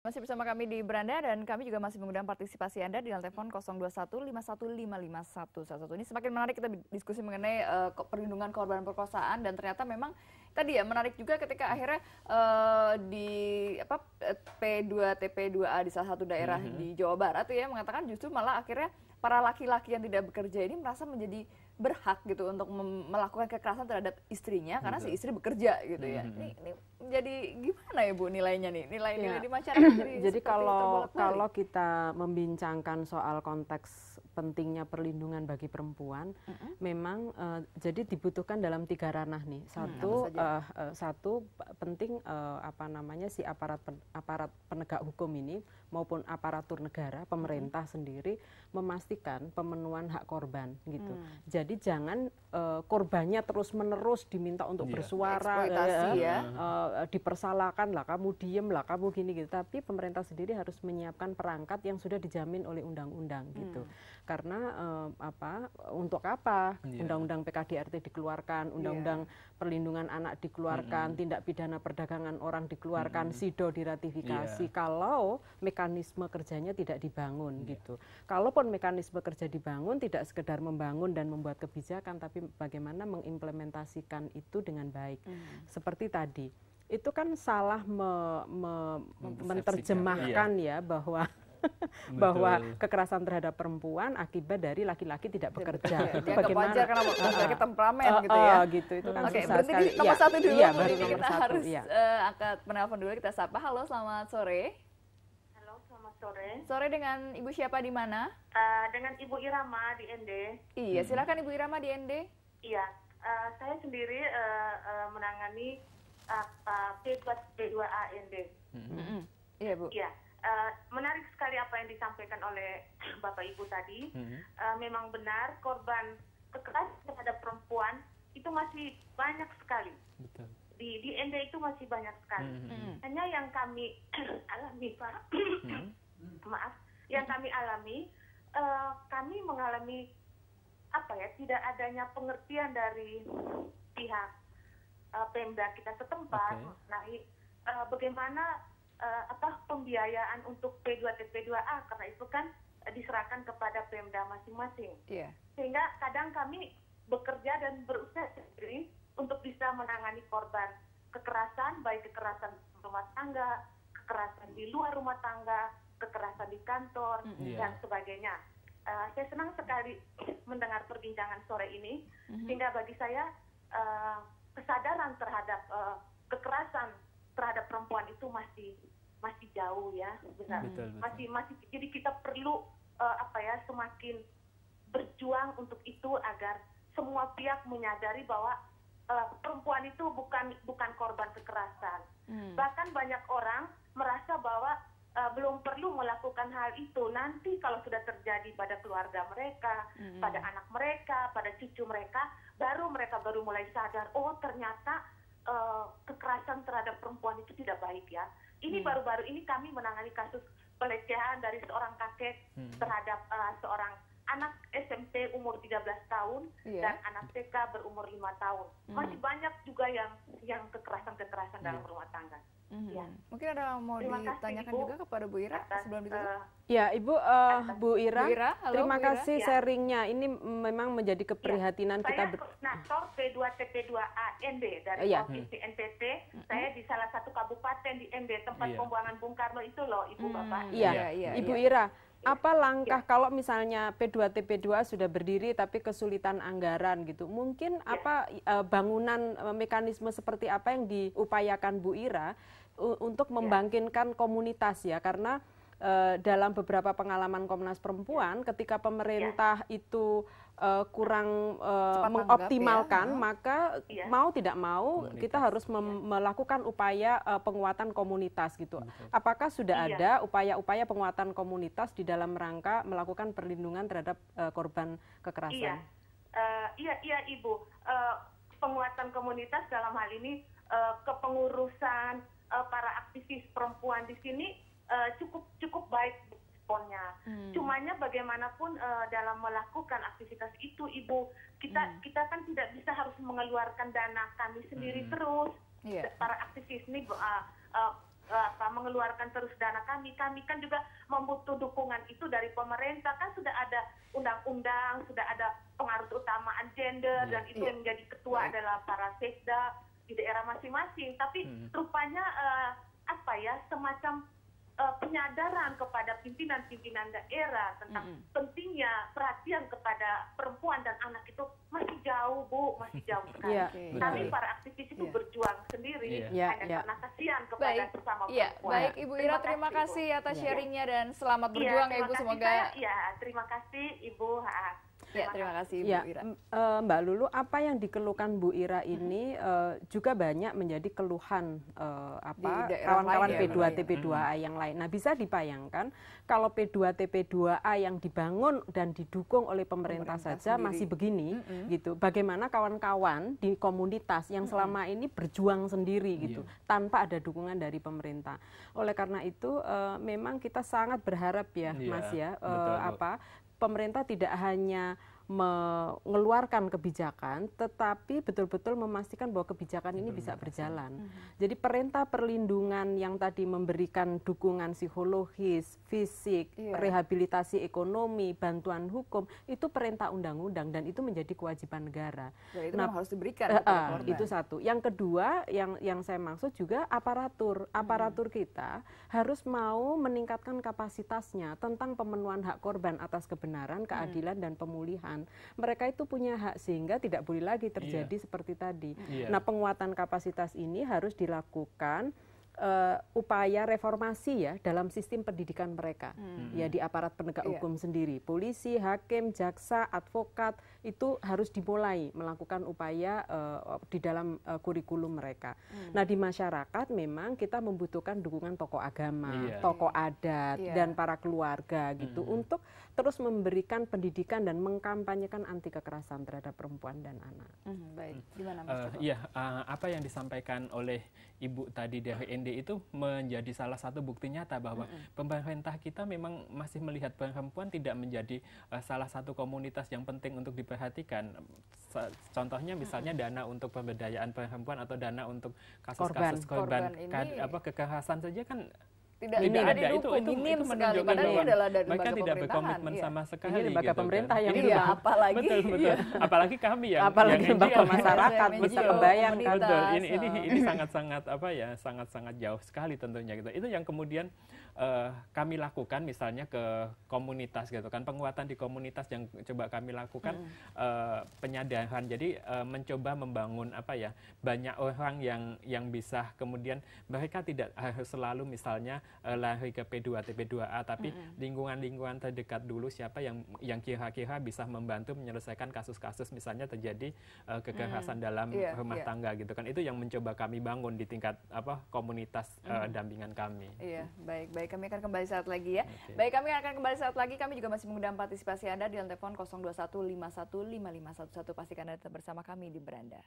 Masih bersama kami di Beranda dan kami juga masih mengundang partisipasi Anda di telepon 021 Ini semakin menarik kita diskusi mengenai perlindungan korban perkosaan dan ternyata memang tadi ya menarik juga ketika akhirnya di P2TP2A di salah satu daerah di Jawa Barat ya mengatakan justru malah akhirnya para laki-laki yang tidak bekerja ini merasa menjadi berhak gitu untuk melakukan kekerasan terhadap istrinya karena si istri bekerja gitu ya. Ini jadi gimana ya Bu nilainya nih? Nilai-nilai di masyarakat jadi kalau kita membincangkan soal konteks pentingnya perlindungan bagi perempuan, memang jadi dibutuhkan dalam 3 ranah nih. Satu penting si aparat penegak hukum ini maupun aparatur negara, pemerintah sendiri memastikan pemenuhan hak korban gitu. Jadi jangan korbannya terus-menerus diminta untuk bersuara, dipersalahkan lah, kamu diem lah, kamu gini gitu. Tapi pemerintah sendiri harus menyiapkan perangkat yang sudah dijamin oleh undang-undang gitu. Karena untuk apa undang-undang PKDRT dikeluarkan, undang-undang perlindungan anak dikeluarkan, tindak pidana perdagangan orang dikeluarkan, SIDO diratifikasi. Kalau mekanisme kerjanya tidak dibangun gitu. Kalaupun mekanisme kerja dibangun, tidak sekedar membangun dan membuat kebijakan, tapi bagaimana mengimplementasikan itu dengan baik. Seperti tadi, itu kan salah menerjemahkan ya bahwa kekerasan terhadap perempuan akibat dari laki-laki tidak bekerja. Itu bagaimana? Karena laki-laki temperamen gitu ya. Gitu, itu kan susah sekali. Nomor satu dulu, baru kita harus angkat penelpon dulu, kita sapa. Halo, selamat sore. Sore. Sore dengan Ibu siapa di mana? Dengan Ibu Irama di ND. Iya, silakan Ibu Irama di ND. Iya, saya sendiri menangani P2A ND. Iya, Bu. Iya, menarik sekali apa yang disampaikan oleh Bapak Ibu tadi. Memang benar korban kekerasan terhadap perempuan itu masih banyak sekali. Betul. Di ND itu masih banyak sekali. Hanya yang kami alami, Pak. Maaf, yang kami alami, kami mengalami tidak adanya pengertian dari pihak Pemda kita setempat mengenai bagaimana pembiayaan untuk P2TP2A karena itu kan diserahkan kepada Pemda masing-masing. Sehingga kadang kami bekerja dan berusaha sendiri untuk bisa menangani korban kekerasan, baik kekerasan rumah tangga, kekerasan di luar rumah tangga, kekerasan di kantor, dan sebagainya. Saya senang sekali mendengar perbincangan sore ini, sehingga bagi saya kesadaran terhadap kekerasan terhadap perempuan itu masih jauh ya, benar. Masih jadi kita perlu semakin berjuang untuk itu agar semua pihak menyadari bahwa perempuan itu bukan korban kekerasan. Bahkan banyak orang merasa bahwa belum perlu melakukan hal itu. Nanti kalau sudah terjadi pada keluarga mereka, pada anak mereka, pada cucu mereka, baru mereka mulai sadar, oh ternyata kekerasan terhadap perempuan itu tidak baik ya. Ini baru-baru ini kami menangani kasus pelecehan dari seorang kakek terhadap seorang anak SMP umur 13 tahun dan anak TK berumur 5 tahun. Masih banyak juga yang kekerasan-kekerasan dalam rumah tangga. Ya. Mungkin ada yang mau ditanyakan Ibu, juga kepada Bu Ira sebelum itu? Ya, Ibu, Bu Ira, halo, terima Bu Ira. kasih sharingnya. Ini memang menjadi keprihatinan kita. Saya koordinator P2TP2A ND dari Provinsi NTT. Saya di salah satu kabupaten di ND, tempat pembuangan Bung Karno itu loh, Ibu Bapak. Ibu Ira, apa langkah kalau misalnya P2TP2 sudah berdiri tapi kesulitan anggaran gitu, mungkin bangunan mekanisme seperti apa yang diupayakan Bu Ira untuk membangkitkan komunitas ya, karena dalam beberapa pengalaman Komnas Perempuan ketika pemerintah itu kurang mengoptimalkan, maka mau tidak mau kita harus melakukan upaya penguatan komunitas gitu. Apakah sudah ada upaya-upaya penguatan komunitas di dalam rangka melakukan perlindungan terhadap korban kekerasan? Iya Ibu, penguatan komunitas dalam hal ini kepengurusan para aktivis perempuan di sini cukup baik responnya. Cumanya bagaimanapun dalam melakukan aktivitas itu, Ibu, kita kan tidak bisa harus mengeluarkan dana kami sendiri terus. Para aktivis ini mengeluarkan terus dana kami kan juga membutuh dukungan itu dari pemerintah. Kan sudah ada undang-undang, sudah ada pengaruh utamaan gender, dan itu yang menjadi ketua adalah para sekda di daerah masing-masing. Tapi rupanya semacam penyadaran kepada pimpinan-pimpinan daerah tentang pentingnya perhatian kepada perempuan dan anak itu masih jauh, Bu, masih jauh sekali. Kami para aktivis itu berjuang sendiri, hanya karena kasihan kepada sesama perempuan. Baik, Ibu Ira, terima kasih atas sharingnya dan selamat berjuang ya Ibu, semoga. Terima kasih Ibu. Terima kasih Ibu Ira. Mbak Lulu, apa yang dikeluhkan Bu Ira ini juga banyak menjadi keluhan kawan-kawan P2TP2A yang lain. Nah, bisa dipayangkan kalau P2TP2A yang dibangun dan didukung oleh pemerintah saja sendiri masih begini, gitu. Bagaimana kawan-kawan di komunitas yang selama ini berjuang sendiri gitu, tanpa ada dukungan dari pemerintah. Oleh karena itu, memang kita sangat berharap ya, Mas ya, pemerintah tidak hanya mengeluarkan kebijakan, tetapi betul-betul memastikan bahwa kebijakan ini bisa berjalan. Jadi perintah perlindungan yang tadi memberikan dukungan psikologis, fisik, rehabilitasi ekonomi, bantuan hukum, itu perintah undang-undang dan itu menjadi kewajiban negara. Itu harus diberikan. Itu satu. Yang kedua, yang saya maksud juga aparatur kita harus mau meningkatkan kapasitasnya tentang pemenuhan hak korban atas kebenaran, keadilan dan pemulihan. Mereka itu punya hak sehingga tidak boleh lagi terjadi seperti tadi. Nah, penguatan kapasitas ini harus dilakukan upaya reformasi ya dalam sistem pendidikan mereka, ya di aparat penegak hukum sendiri, polisi, hakim, jaksa, advokat itu harus dimulai melakukan upaya di dalam kurikulum mereka. Nah, di masyarakat memang kita membutuhkan dukungan tokoh agama, tokoh adat dan para keluarga gitu untuk terus memberikan pendidikan dan mengkampanyekan anti kekerasan terhadap perempuan dan anak. Baik, gimana Mas? Apa yang disampaikan oleh Ibu tadi dari ND itu menjadi salah satu bukti nyata bahwa pemerintah kita memang masih melihat perempuan tidak menjadi salah satu komunitas yang penting untuk diperhatikan. Contohnya misalnya dana untuk pemberdayaan perempuan atau dana untuk kasus-kasus korban kekerasan saja kan tidak ada. Itu menunjukkan bahwa mereka tidak berkomitmen sama sekali. Ini lembaga pemerintah yang apalagi betul. Apalagi kami yang lembaga masyarakat bisa membayangkan. Betul. Ini sangat jauh sekali tentunya gitu. Itu yang kemudian kami lakukan misalnya ke komunitas gitu kan, penguatan di komunitas yang coba kami lakukan penyadaran. Jadi mencoba membangun banyak orang yang bisa kemudian mereka tidak harus selalu misalnya lari ke P2TP2A, tapi lingkungan-lingkungan terdekat dulu siapa yang kira-kira bisa membantu menyelesaikan kasus-kasus misalnya terjadi kekerasan dalam rumah tangga gitu kan. Itu yang mencoba kami bangun di tingkat komunitas dampingan kami. Baik, kami akan kembali saat lagi ya. Baik, kami akan kembali saat lagi. Kami juga masih mengundang partisipasi Anda di telepon 021 51 55 11. Pastikan Anda tetap bersama kami di Beranda.